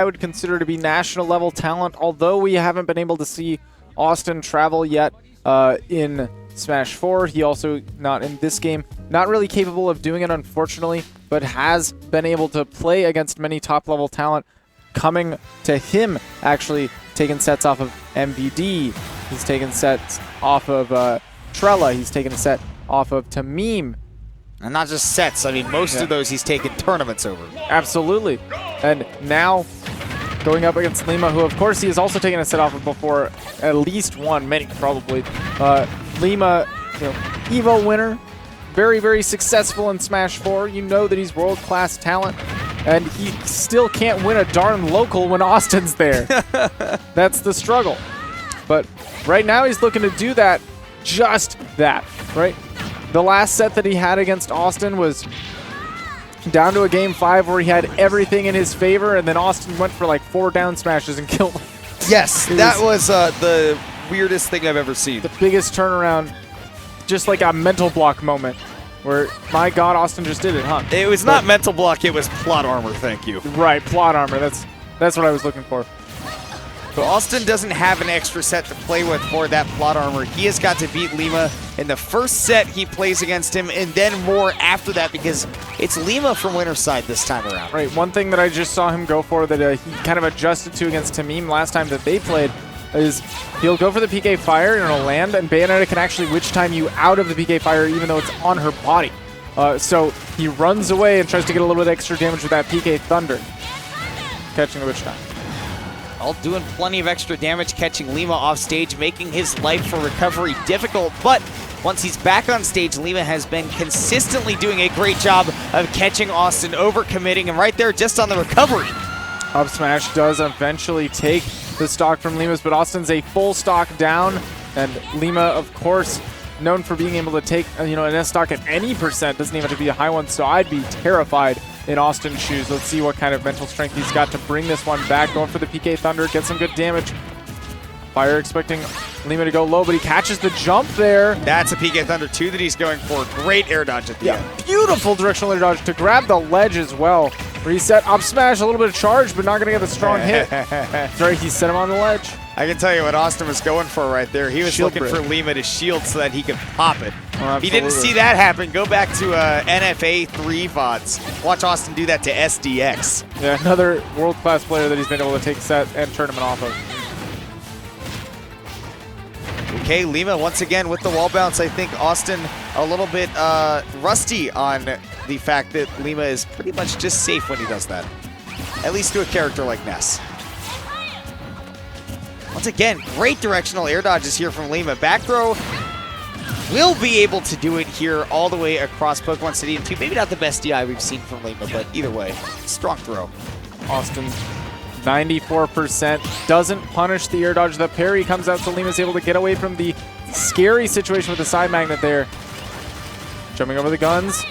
I would consider to be national level talent, although we haven't been able to see Awestin travel yet in Smash 4. He also, not in this game, not really capable of doing it, unfortunately, but has been able to play against many top-level talent, coming to him, actually, taking sets off of MVD. He's taken sets off of Trella. He's taken a set off of Tamim. And not just sets. I mean, most of those he's taken tournaments over. Absolutely. And now going up against Lima, who of course he has also taken a set off of before, at least one, many probably. Lima, Evo winner, very, very successful in Smash 4. You know that he's world-class talent, and he still can't win a darn local when Awestin's there. That's the struggle. But right now he's looking to do that, just that, right? The last set that he had against Awestin was down to a game 5 where he had everything in his favor, and then Awestin went for like 4 down smashes and killed him. Yes, that was the weirdest thing I've ever seen. The biggest turnaround, just like a mental block moment where, my God, Awestin just did it, huh? It was not mental block, it was plot armor, thank you. Right, plot armor, that's what I was looking for. So Awestin doesn't have an extra set to play with for that plot armor. He has got to beat Lima in the first set he plays against him, and then more after that, because it's Lima from winner's side this time around. Right, one thing that I just saw him go for that he kind of adjusted to against Tamim last time that they played is he'll go for the PK Fire and it'll land, and Bayonetta can actually witch time you out of the PK Fire even though it's on her body. So he runs away and tries to get a little bit extra damage with that PK Thunder, catching the witch time. All doing plenty of extra damage, catching Lima off stage, making his life for recovery difficult. But once he's back on stage, Lima has been consistently doing a great job of catching Awestin, overcommitting him right there just on the recovery. Up smash does eventually take the stock from Lima's, but Austin's a full stock down, and Lima, of course, known for being able to take an S stock at any percent, doesn't even have to be a high one, so I'd be terrified in Awestin's shoes. Let's see what kind of mental strength he's got to bring this one back. Going for the PK Thunder, get some good damage. Fire expecting Lima to go low, but he catches the jump there. That's a PK Thunder 2 that he's going for. Great air dodge at the end. Beautiful directional air dodge to grab the ledge as well. Reset, up smash, a little bit of charge, but not going to get the strong hit. That's right, he set him on the ledge. I can tell you what Awestin was going for right there. He was Shield looking for Lima to shield so that he could pop it. Oh, he didn't see that happen. Go back to NFA 3 VODs. Watch Awestin do that to SDX. Yeah, another world-class player that he's been able to take set and tournament off of. Okay, Lima once again with the wall bounce. I think Awestin a little bit rusty on the fact that Lima is pretty much just safe when he does that. At least to a character like Ness. Once again, great directional air dodges here from Lima. Back throw will be able to do it here all the way across Pokemon Stadium 2. Maybe not the best DI we've seen from Lima, but either way, strong throw. Awestin, 94%, doesn't punish the air dodge. The parry comes out, so Lima's able to get away from the scary situation with the side magnet there. Jumping over the guns,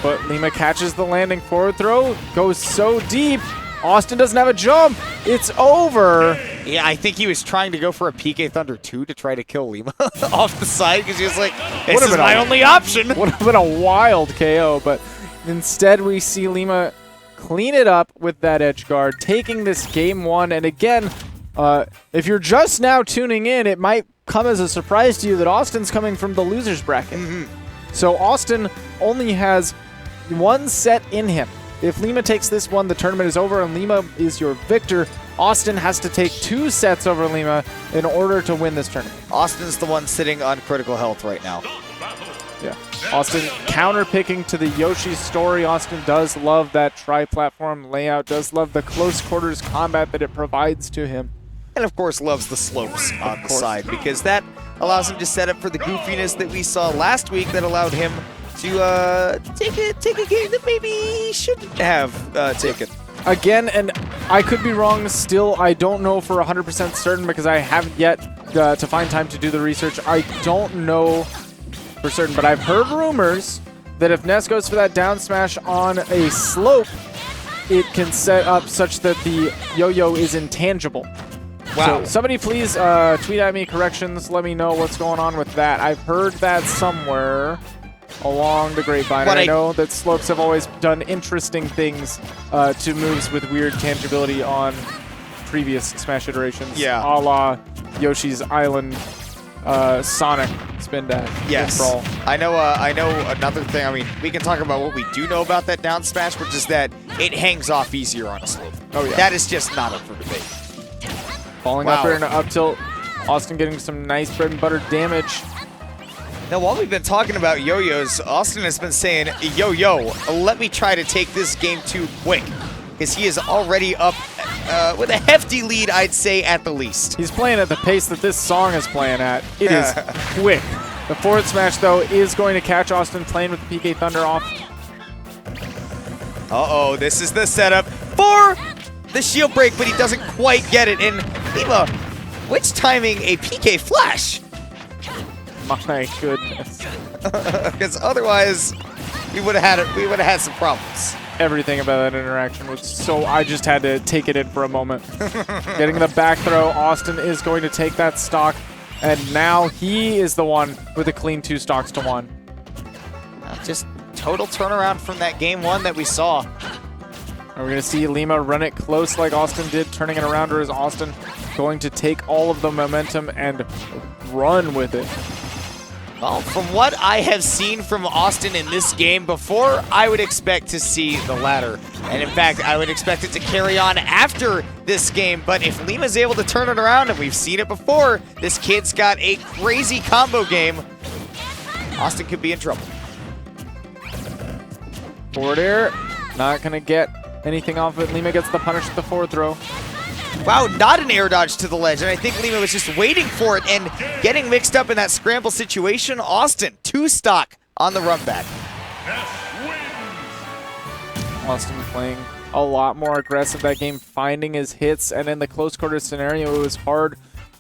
but Lima catches the landing forward throw, goes so deep. Awestin doesn't have a jump. It's over. Yeah, I think he was trying to go for a PK Thunder 2 to try to kill Lima off the side because he was like, this is my only option. Would have been a wild KO, but instead we see Lima clean it up with that edge guard, taking this game 1. And again, if you're just now tuning in, it might come as a surprise to you that Austin's coming from the loser's bracket. So Awestin only has 1 set in him. If Lima takes this one, the tournament is over and Lima is your victor. Awestin has to take 2 sets over Lima in order to win this tournament. Austin's the one sitting on critical health right now. Yeah. Awestin counter-picking to the Yoshi story. Awestin does love that tri-platform layout, does love the close quarters combat that it provides to him. And of course loves the slopes on the side because that allows him to set up for the goofiness that we saw last week that allowed him to take a game that maybe he shouldn't have taken. Again, and I could be wrong still, I don't know for 100% certain because I haven't yet to find time to do the research. I don't know for certain, but I've heard rumors that if Ness goes for that down smash on a slope, it can set up such that the yo-yo is intangible. Wow. So somebody please tweet at me corrections, let me know what's going on with that. I've heard that somewhere. along the grapevine. But And I know that Slopes have always done interesting things to moves with weird tangibility on previous Smash iterations. Yeah. A la Yoshi's Island Sonic spin dash. Yes. Brawl. I know another thing. I mean, we can talk about what we do know about that down smash, which is that it hangs off easier on a slope. Oh, yeah. That is just not up for debate. Falling up here in an up tilt. Awestin getting some nice bread and butter damage. Now, while we've been talking about yo-yos, Awestin has been saying, yo, let me try to take this game too quick, because he is already up with a hefty lead, I'd say, at the least. He's playing at the pace that this song is playing at. It is quick. The forward smash, though, is going to catch Awestin playing with the PK Thunder off. Uh-oh, this is the setup for the shield break, but he doesn't quite get it. And Lima, which timing a PK flash? My goodness. Because otherwise, we would have had some problems. Everything about that interaction was so... I just had to take it in for a moment. Getting the back throw, Awestin is going to take that stock, and now he is the one with a clean 2 stocks to 1. Just total turnaround from that game 1 that we saw. And we're going to see Lima run it close like Awestin did, turning it around, or is Awestin going to take all of the momentum and run with it? Well, from what I have seen from Awestin in this game before, I would expect to see the latter. And in fact, I would expect it to carry on after this game. But if Lima's able to turn it around, and we've seen it before, this kid's got a crazy combo game, Awestin could be in trouble. Forward air, not going to get anything off it. Lima gets the punish with the forward throw. Wow, not an air dodge to the ledge, and I think Lima was just waiting for it and getting mixed up in that scramble situation. Awestin, 2 stock on the run back. Awestin playing a lot more aggressive that game, finding his hits, and in the close quarter scenario, it was hard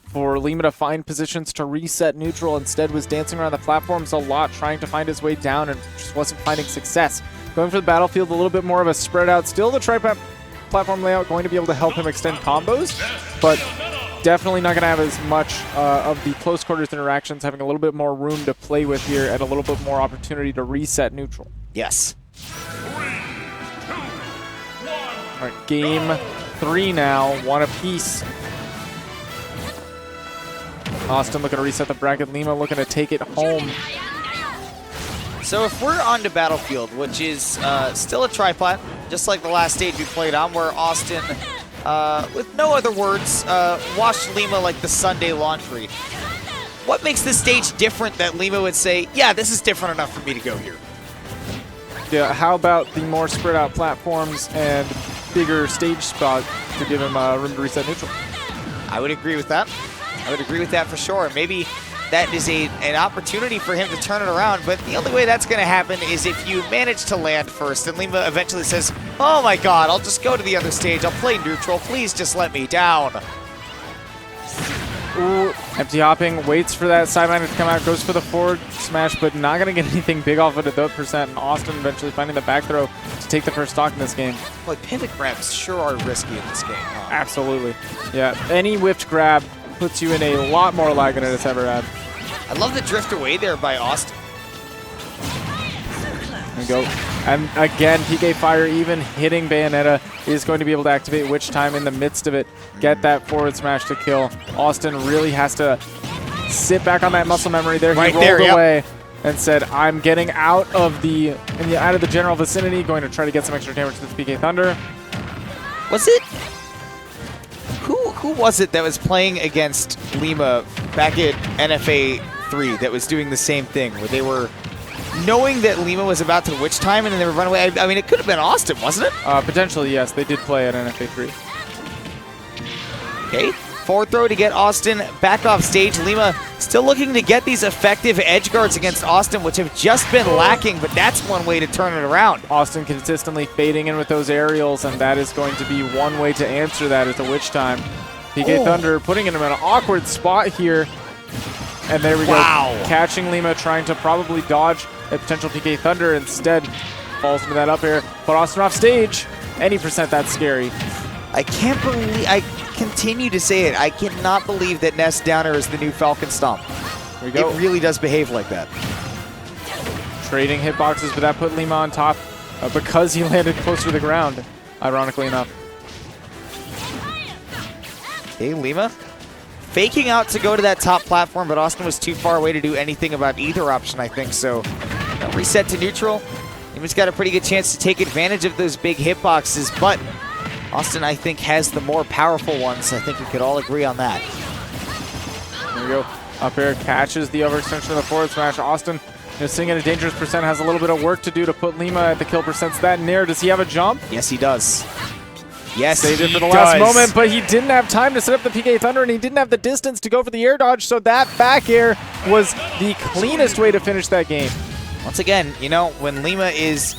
for Lima to find positions to reset neutral. Instead was dancing around the platforms a lot, trying to find his way down, and just wasn't finding success. Going for the battlefield, a little bit more of a spread out. Still the platform layout going to be able to help him extend combos, but definitely not going to have as much of the close quarters interactions, having a little bit more room to play with here and a little bit more opportunity to reset neutral. Yes. 3, 2, 1. All right, game 3 now, 1 apiece. Awestin looking to reset the bracket. Lima looking to take it home. So if we're on to Battlefield, which is still a triplat, just like the last stage we played on, where Awestin, with no other words, washed Lima like the Sunday laundry. What makes this stage different that Lima would say, yeah, this is different enough for me to go here? Yeah, how about the more spread out platforms and bigger stage spot to give him room to reset neutral? I would agree with that. I would agree with that for sure. Maybe that is an opportunity for him to turn it around, but the only way that's going to happen is if you manage to land first, and Lima eventually says, oh my god, I'll just go to the other stage, I'll play neutral, please just let me down. Ooh, empty hopping, waits for that sideline to come out, goes for the forward smash, but not going to get anything big off it at that percent, and Awestin eventually finding the back throw to take the first stock in this game. Boy, pivot grabs sure are risky in this game, huh? Absolutely. Yeah, any whipped grab puts you in a lot more lag than it has ever had. I love the drift away there by Awestin. There we go. And again, PK Fire even hitting Bayonetta is going to be able to activate Witch Time in the midst of it. Get that forward smash to kill. Awestin really has to sit back on that muscle memory there. He rolled away and said, I'm getting out of the general vicinity, going to try to get some extra damage to this PK Thunder. Was it? Who was it that was playing against Lima back at NFA 3 that was doing the same thing, where they were knowing that Lima was about to witch time and then they would run away? I mean, it could have been Awestin, wasn't it? Potentially, yes. They did play at NFA 3. Okay. Forward throw to get Awestin back off stage. Lima still looking to get these effective edge guards against Awestin, which have just been lacking, but that's one way to turn it around. Awestin consistently fading in with those aerials, and that is going to be one way to answer that at the witch time. PK Thunder putting him in an awkward spot here. And there we go. Catching Lima, trying to probably dodge a potential PK Thunder. Instead, falls into that up air. Put Awestin off stage. Any percent that's scary. I can't believe, I continue to say it, I cannot believe that Ness Downer is the new Falcon Stomp. There we go. It really does behave like that. trading hitboxes, but that put Lima on top because he landed closer to the ground, ironically enough. Hey, Lima faking out to go to that top platform, but Awestin was too far away to do anything about either option, I think. So reset to neutral. Lima's got a pretty good chance to take advantage of those big hitboxes, but Awestin, I think, has the more powerful ones. I think we could all agree on that. There we go. Up air catches the overextension of the forward smash. Awestin, sitting at a dangerous percent, has a little bit of work to do to put Lima at the kill percents that near. Does he have a jump? Yes, he does. Yes, saved it he for the does. last moment, but he didn't have time to set up the PK Thunder, and he didn't have the distance to go for the air dodge, so that back air was the cleanest way to finish that game. Once again, when Lima is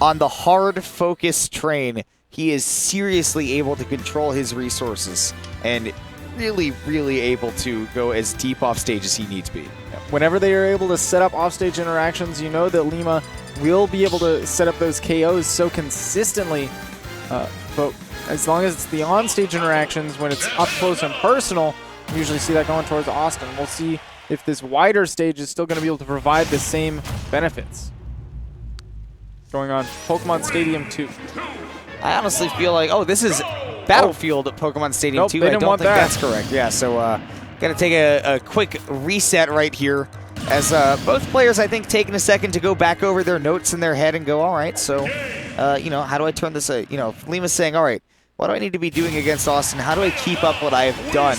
on the hard focus train, he is seriously able to control his resources and really, really able to go as deep off stage as he needs to be. Whenever they are able to set up offstage interactions, you know that Lima will be able to set up those KOs so consistently, but as long as it's the on-stage interactions, when it's up close and personal, you usually see that going towards Awestin. We'll see if this wider stage is still going to be able to provide the same benefits. Going on Pokemon Stadium 2. I honestly feel like, this is Battlefield at Pokemon Stadium 2. They didn't want that. That's correct. Yeah, so got to take a quick reset right here. As both players, I think, taking a second to go back over their notes in their head and go, all right, so, how do I turn this, Lima's saying, all right, what do I need to be doing against Awestin? How do I keep up what I have done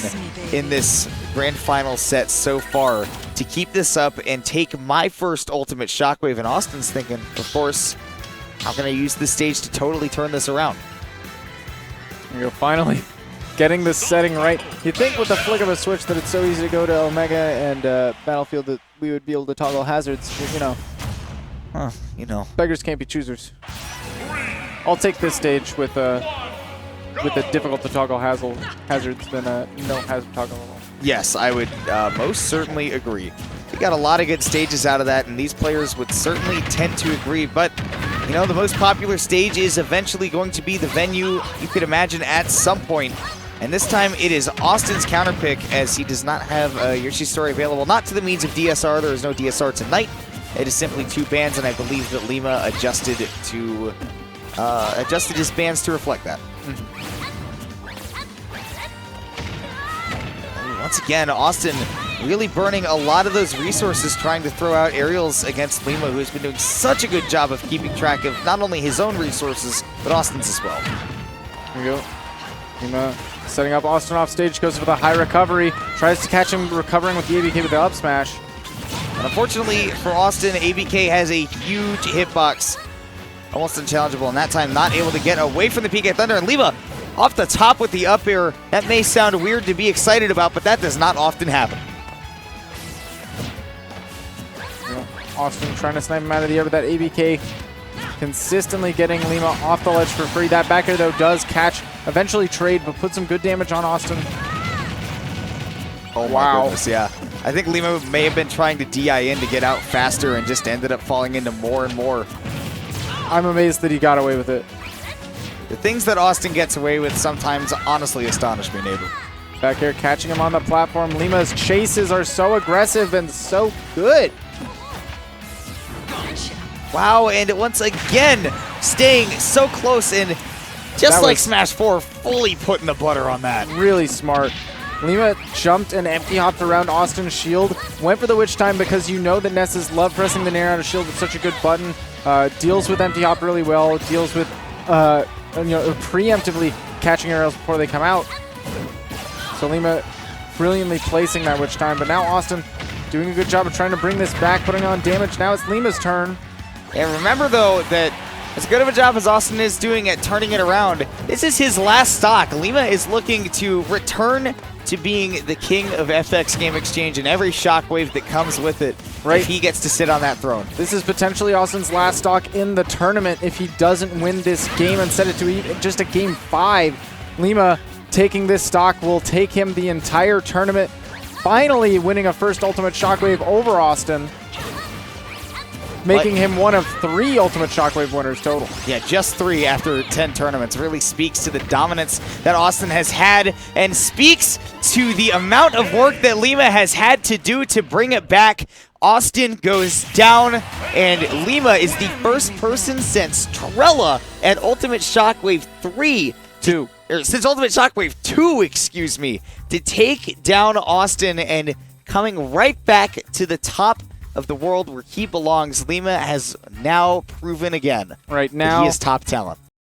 in this grand final set so far to keep this up and take my first ultimate Shockwave? And Austin's thinking, of course, how can I use this stage to totally turn this around? There you go, finally getting this setting right. You'd think with the flick of a switch that it's so easy to go to Omega and Battlefield that we would be able to toggle hazards, but, beggars can't be choosers. I'll take this stage with a difficult to toggle hazards than a no hazard toggle at all. Yes, I would most certainly agree. We got a lot of good stages out of that, and these players would certainly tend to agree, but the most popular stage is eventually going to be the venue you could imagine at some point. And this time it is Austin's counterpick, as he does not have Yoshi's Story available, not to the means of DSR. There is no DSR tonight. It is simply 2 bans, and I believe that Lima adjusted his bans to reflect that. Once again, Awestin really burning a lot of those resources trying to throw out aerials against Lima, who has been doing such a good job of keeping track of not only his own resources, but Austin's as well. Here we go. Lima setting up Awestin off stage, goes for the high recovery, tries to catch him recovering with the ABK with the up smash. And unfortunately for Awestin, ABK has a huge hitbox. Almost unchallengeable, and that time not able to get away from the PK Thunder. And Lima off the top with the up air. That may sound weird to be excited about, but that does not often happen. Awestin trying to snipe him out of the air with that ABK, consistently getting Lima off the ledge for free. That back air, though, does catch, eventually trade, but put some good damage on Awestin. Oh, wow. Goodness, yeah. I think Lima may have been trying to DI in to get out faster and just ended up falling into more and more. I'm amazed that he got away with it. The things that Awestin gets away with sometimes honestly astonish me, neighbor. Back here, catching him on the platform. Lima's chases are so aggressive and so good. Wow, and once again, staying so close, and just like Smash 4, fully putting the butter on that. Really smart. Lima jumped and empty hopped around Austin's shield. Went for the witch time because you know that Nesses love pressing the nair on a shield with such a good button. Deals with empty hop really well. Deals with preemptively catching aerials before they come out. So Lima brilliantly placing that witch time. But now Awestin doing a good job of trying to bring this back, putting on damage. Now it's Lima's turn. And remember, though, that as good of a job as Awestin is doing at turning it around, this is his last stock. Lima is looking to return to being the king of FX Game Exchange and every Shockwave that comes with it, right? If he gets to sit on that throne. This is potentially Austin's last stock in the tournament if he doesn't win this game and set it to just a game 5. Lima taking this stock will take him the entire tournament, finally winning a first Ultimate Shockwave over Awestin, making him one of 3 Ultimate Shockwave winners total. Yeah, just 3 after 10 tournaments. Really speaks to the dominance that Awestin has had and speaks to the amount of work that Lima has had to do to bring it back. Awestin goes down, and Lima is the first person since Trella at Ultimate Shockwave 3 since Ultimate Shockwave 2, excuse me, to take down Awestin and coming right back to the top of the world where he belongs. Lima has now proven again Right that now, he is top talent.